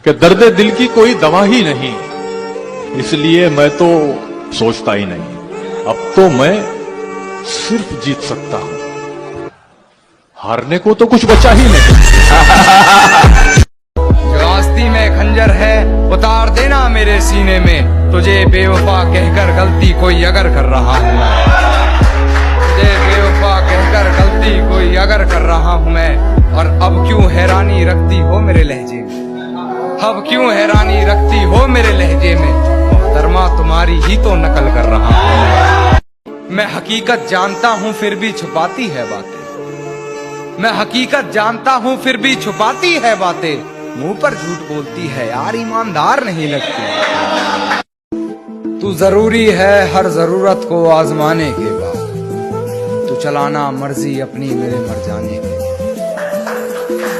कि दर्द दिल की कोई दवा ही नहीं, इसलिए मैं तो सोचता ही नहीं। अब तो मैं सिर्फ जीत सकता हूं, हारने को तो कुछ बचा ही नहीं। जो आस्ती में खंजर है उतार देना मेरे सीने में, तुझे बेवफा कहकर गलती कोई अगर कर रहा हूं मैं, तुझे बेवफा कहकर गलती कोई अगर कर रहा हूं मैं। और अब क्यों हैरानी रखती हो मेरे लहजे में, अब क्यों हैरानी रखती हो मेरे लहजे में, मोहतरमा तुम्हारी ही तो नकल कर रहा हूं मैं। हकीकत जानता हूं फिर भी छुपाती है बातें, मैं हकीकत जानता हूं फिर भी छुपाती है बातें, मुंह पर झूठ बोलती है यार ईमानदार नहीं लगती। तू जरूरी है हर जरूरत को आजमाने के बाद, तू चलाना मर्जी अपनी मेरे मर जाने के बाद।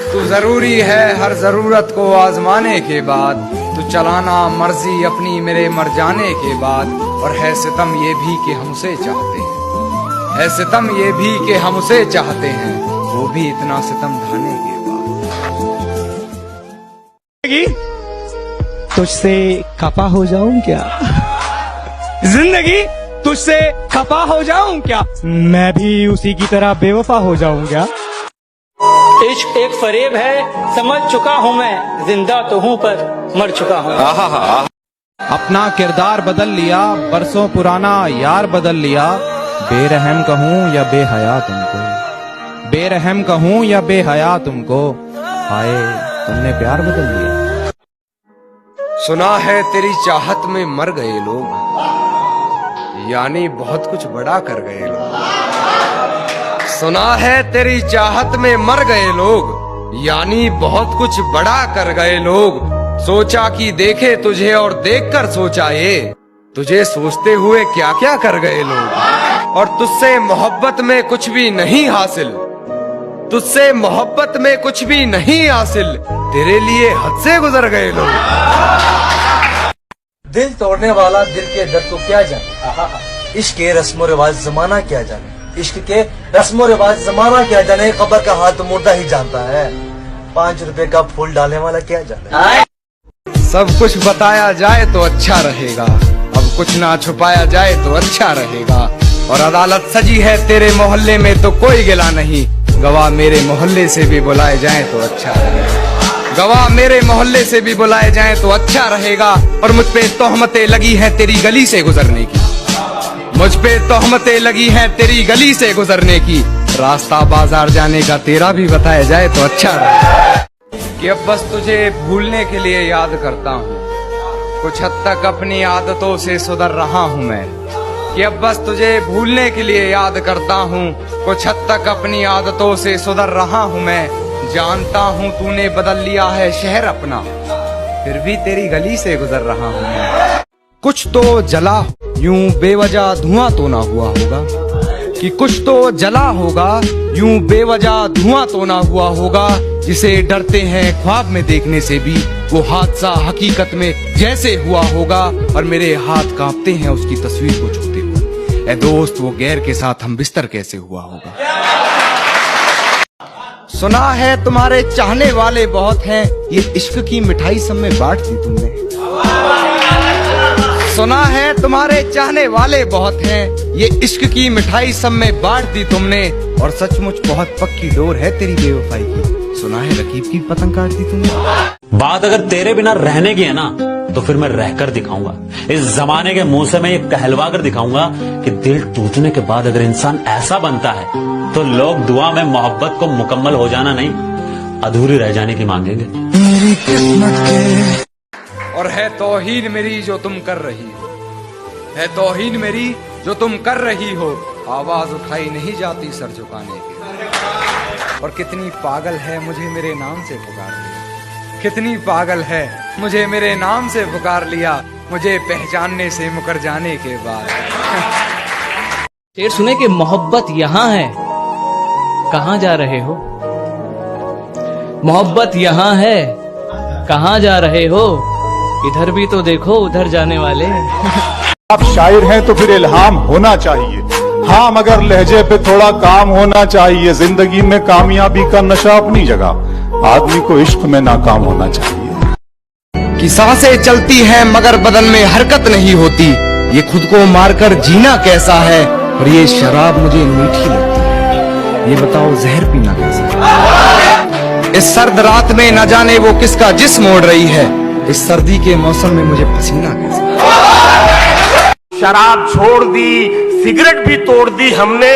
तू जरूरी है हर जरूरत को आजमाने के बाद, तू चलाना मर्जी अपनी मेरे मर जाने के बाद। और है सितम ये भी कि हम उसे चाहते हैं, है सितम ये भी कि हम उसे चाहते हैं, वो भी इतना सितम ढाने के बाद। तुझसे खफा हो जाऊं क्या, जिंदगी तुझसे खफा हो जाऊं क्या, मैं भी उसी की तरह बेवफा हो जाऊं क्या। इश्क एक फरेब है समझ चुका हूँ मैं, जिंदा तो हूँ पर मर चुका हूँ। अपना किरदार बदल लिया, बरसों पुराना यार बदल लिया, बेरहम कहूँ या बेहया तुमको, बेरहम कहूँ या बेहया तुमको, हाय तुमने प्यार बदल लिया। सुना है तेरी चाहत में मर गए लोग, यानी बहुत कुछ बड़ा कर गए लोग। सुना है तेरी चाहत में मर गए लोग, यानी बहुत कुछ बड़ा कर गए लोग। सोचा कि देखे तुझे और देखकर सोचा ये, तुझे सोचते हुए क्या क्या कर गए लोग। और तुझसे मोहब्बत में कुछ भी नहीं हासिल, तुझसे मोहब्बत में कुछ भी नहीं हासिल, तेरे लिए हद से गुजर गए लोग। दिल तोड़ने वाला दिल के दर्द को क्या जाने, इश्क के रस्मो रिवाज जमाना क्या जाने, इश्क के रस्मो रिवाज जमाना क्या जाने, कब्र का हाथ मुर्दा ही जानता है, 5 रुपए का फूल डालने वाला क्या जाने। सब कुछ बताया जाए तो अच्छा रहेगा, अब कुछ ना छुपाया जाए तो अच्छा रहेगा। और अदालत सजी है तेरे मोहल्ले में तो कोई गिला नहीं, गवाह मेरे मोहल्ले से भी बुलाए जाएं तो अच्छा रहेगा, गवाह मेरे मोहल्ले से भी बुलाए जाएं तो अच्छा रहेगा। और मुझ पे तोहमतें लगी हैं तेरी गली से गुजरने की, मुझ पे तोहमतें लगी हैं तेरी गली से गुजरने की, रास्ता बाजार जाने का तेरा भी बताया जाए तो अच्छा रहेगा। कि अब बस तुझे भूलने के लिए याद करता हूँ, कुछ हद तक अपनी आदतों से सुधर रहा हूँ मैं। कि अब बस तुझे भूलने के लिए याद करता हूँ, कुछ हद तक अपनी आदतों से सुधर रहा हूँ मैं। जानता हूँ तूने बदल लिया है शहर अपना, फिर भी तेरी गली से गुजर रहा हूँ मैं। कुछ तो जला यूं बेवजह धुआं तो ना हुआ होगा, कि कुछ तो जला होगा यूं बेवजह धुआं तो ना हुआ होगा, जिसे डरते हैं ख्वाब में देखने से भी वो हादसा हकीकत में जैसे हुआ होगा। और मेरे हाथ कांपते हैं उसकी तस्वीर को छूते हुए, ऐ दोस्त वो गैर के साथ हम बिस्तर कैसे हुआ होगा। सुना है तुम्हारे चाहने वाले बहुत हैं, ये इश्क की मिठाई सब में बांट दी तुमने। सुना है तुम्हारे चाहने वाले बहुत हैं, ये इश्क की मिठाई सब में बांट दी तुमने। और सचमुच बहुत पक्की डोर है तेरी बेवफाई की, सुना है रकीब की पतंग काट दी तुमने। बात अगर तेरे बिना रहने की है ना, तो फिर मैं रहकर दिखाऊंगा, इस जमाने के मुंह से मैं ये कहलवा कर दिखाऊंगा कि दिल टूटने के बाद अगर इंसान ऐसा बनता है तो लोग दुआ में मोहब्बत को मुकम्मल हो जाना नहीं, अधूरी रह जाने की मांगेंगे। मेरी किस्मत के और है तौहीन मेरी जो तुम कर रही हो, है तौहीन मेरी जो तुम कर रही हो, आवाज उठाई नहीं जाती सर झुकाने की। और कितनी पागल है मुझे मेरे नाम से पुकार लिया, कितनी पागल है मुझे मेरे नाम से पुकार लिया, मुझे पहचानने से मुकर जाने के बाद। शेर सुने कि मोहब्बत यहाँ है, कहाँ जा रहे हो, मोहब्बत यहाँ है कहाँ जा रहे हो, इधर भी तो देखो उधर जाने वाले। आप शायर हैं तो फिर इल्हाम होना चाहिए, हाँ मगर लहजे पे थोड़ा काम होना चाहिए। जिंदगी में कामयाबी का नशा अपनी जगह, आदमी को इश्क में नाकाम होना चाहिए। कि सांसें चलती हैं मगर बदन में हरकत नहीं होती। ये खुद को मारकर जीना कैसा है, और ये शराब मुझे मीठी लगती है। ये बताओ जहर पीना कैसा है। इस सर्द रात में न जाने वो किसका जिस्म ओढ़ रही है। इस सर्दी के मौसम में मुझे पसीना कैसा है। शराब छोड़ दी, सिगरेट भी तोड़ दी हमने।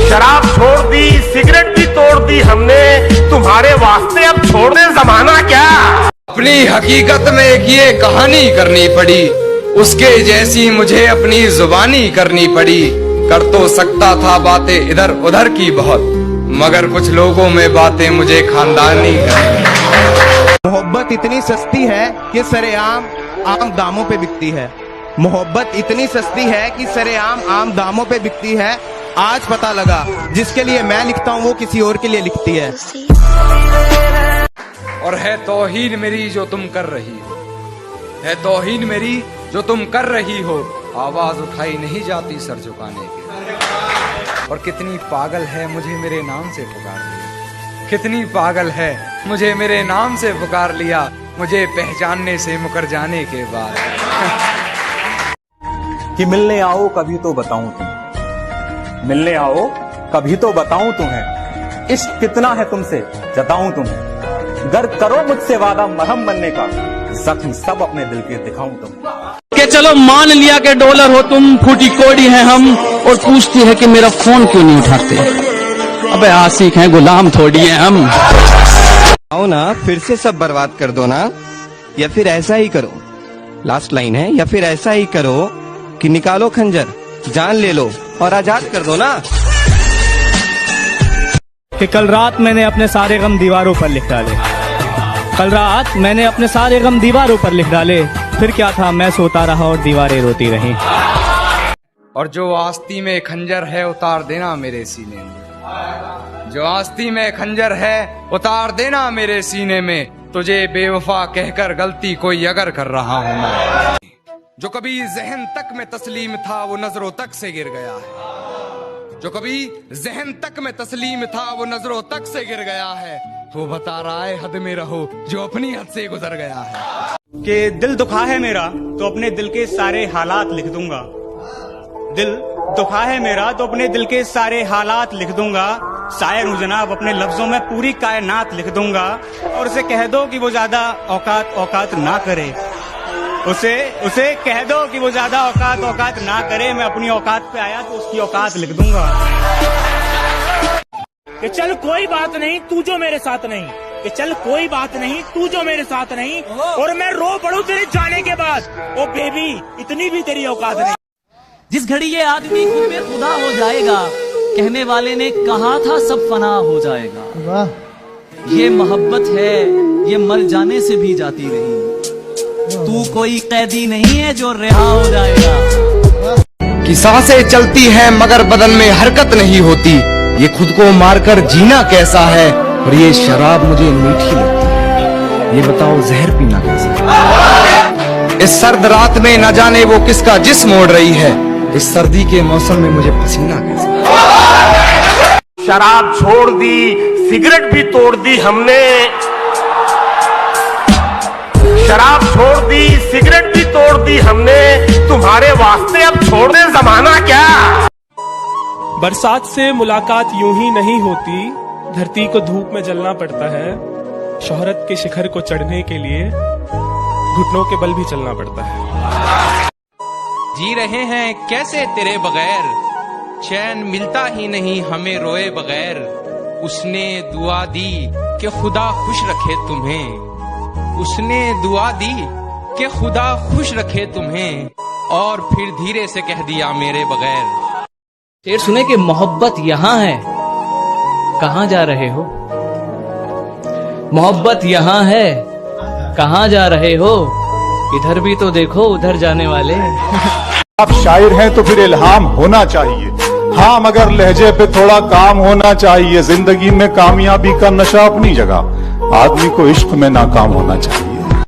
शराब छोड़ दी, सिगरेट भी तोड़ दी हमने। तुम्हारे वास्ते अब छोड़ दे जमाना क्या। अपनी हकीकत में एक ये कहानी करनी पड़ी, उसके जैसी मुझे अपनी जुबानी करनी पड़ी। कर तो सकता था बातें इधर उधर की बहुत, मगर कुछ लोगों में बातें मुझे खानदानी करनी। मोहब्बत इतनी सस्ती है कि सरेआम आम दामों पे बिकती है। मोहब्बत इतनी सस्ती है कि सरेआम आम दामों पे बिकती है। आज पता लगा जिसके लिए मैं लिखता हूँ वो किसी और के लिए लिखती है। और है तौहीन मेरी जो तुम कर रही हो, है तौहीन मेरी जो तुम कर रही हो। आवाज उठाई नहीं जाती सर झुकाने की। और कितनी पागल है मुझे मेरे नाम से पुकार लिया। कितनी पागल है मुझे मेरे नाम से पुकार लिया, मुझे पहचानने से मुकर जाने के बाद। कि मिलने आओ कभी तो बताऊं तुम्हें, मिलने आओ कभी तो बताऊं तुम्हें। इश्क कितना है तुमसे जताऊं तुम्हें। गर करो मुझसे वादा मरहम बनने का, जख्म सब अपने दिल के दिखाऊं तुम्हें। के चलो मान लिया कि डॉलर हो तुम, फूटी कोड़ी हैं हम, और पूछती है कि मेरा फोन क्यों नहीं उठाते। अबे आशिक हैं, गुलाम थोड़ी हैं हम। आओ ना, फिर से सब बर्बाद कर दो ना, या फिर ऐसा ही करो। लास्ट लाइन है, या फिर ऐसा ही करो कि निकालो खंजर, जान ले लो और आजाद कर दो ना। कि कल रात मैंने अपने सारे गम दीवारों पर लिख डाले। कल रात मैंने अपने सारे गम दीवारों पर लिख डाले। फिर क्या था, मैं सोता रहा और दीवारें रोती रही। और जो आस्ती में खंजर है उतार देना मेरे सीने में। जो आस्ती में खंजर है उतार देना मेरे सीने में। तुझे बेवफा कहकर गलती कोई अगर कर रहा हूं मैं। जो कभी जहन तक में तस्लीम था वो नजरों तक से गिर गया है। जो कभी जहन तक में तस्लीम था वो नजरों तक से गिर गया है। वो बता रहा है हद में रहो जो अपनी हद से गुजर गया है। कि दिल दुखा है मेरा तो अपने दिल के सारे हालात लिख दूंगा। दिल दुखा है मेरा तो अपने दिल के सारे हालात लिख दूंगा। शायर हूँ जनाब, अपने लफ्जों में पूरी कायनात लिख दूंगा। और उसे कह दो कि वो ज्यादा औकात ना करे। उसे कह दो कि वो ज्यादा औकात ना करे। मैं अपनी औकात पे आया तो उसकी औकात लिख दूंगा। कि चल कोई बात नहीं तू जो मेरे साथ नहीं, कि चल कोई बात नहीं तू जो मेरे साथ नहीं, और मैं रो पड़ूं तेरे जाने के बाद। ओ बेबी इतनी भी तेरी औकात नहीं। जिस घड़ी ये आदमी खुद में खुदा हो जाएगा, कहने वाले ने कहा था सब फना हो जाएगा। ये मोहब्बत है, ये मर जाने से भी जाती रही। तू कोई कैदी नहीं है जो रिहा हो जाएगा। कि सांसें चलती हैं मगर बदन में हरकत नहीं होती। ये खुद को मारकर जीना कैसा है, और ये शराब मुझे मीठी लगती है। ये बताओ जहर पीना कैसा है। इस सर्द रात में न जाने वो किसका जिस्म ओढ़ रही है। इस सर्दी के मौसम में मुझे पसीना कैसा है। शराब छोड़ दी, सिगरेट भी तोड़ दी हमने। शराब छोड़ दी, सिगरेट भी तोड़ दी हमने। तुम्हारे वास्ते अब छोड़ दे जमाना क्या। बरसात से मुलाकात यूं ही नहीं होती, धरती को धूप में जलना पड़ता है। शोहरत के शिखर को चढ़ने के लिए घुटनों के बल भी चलना पड़ता है। जी रहे हैं कैसे तेरे बगैर, चैन मिलता ही नहीं हमें रोए बगैर। उसने दुआ दी कि खुदा खुश रखे तुम्हें। उसने दुआ दी कि खुदा खुश रखे तुम्हें, और फिर धीरे से कह दिया मेरे बगैर। शेर सुने कि मोहब्बत यहाँ है, कहाँ जा रहे हो। मोहब्बत यहाँ है, कहाँ जा रहे हो। इधर भी तो देखो उधर जाने वाले। आप शायर हैं तो फिर इल्हाम होना चाहिए। हाँ, मगर लहजे पे थोड़ा काम होना चाहिए। जिंदगी में कामयाबी का नशा अपनी जगह, आदमी को इश्क में नाकाम होना चाहिए।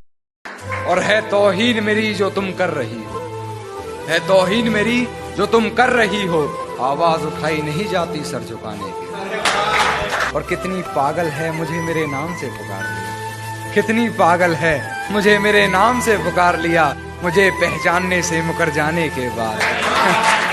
और है तौहीन मेरी जो तुम कर रही हो, है तौहीन मेरी जो तुम कर रही हो। आवाज उठाई नहीं जाती सर झुकाने की। और कितनी पागल है मुझे मेरे नाम से पुकार लिया। कितनी पागल है, मुझे मेरे नाम से पुकार लिया, मुझे पहचानने से मुकर जाने के बाद।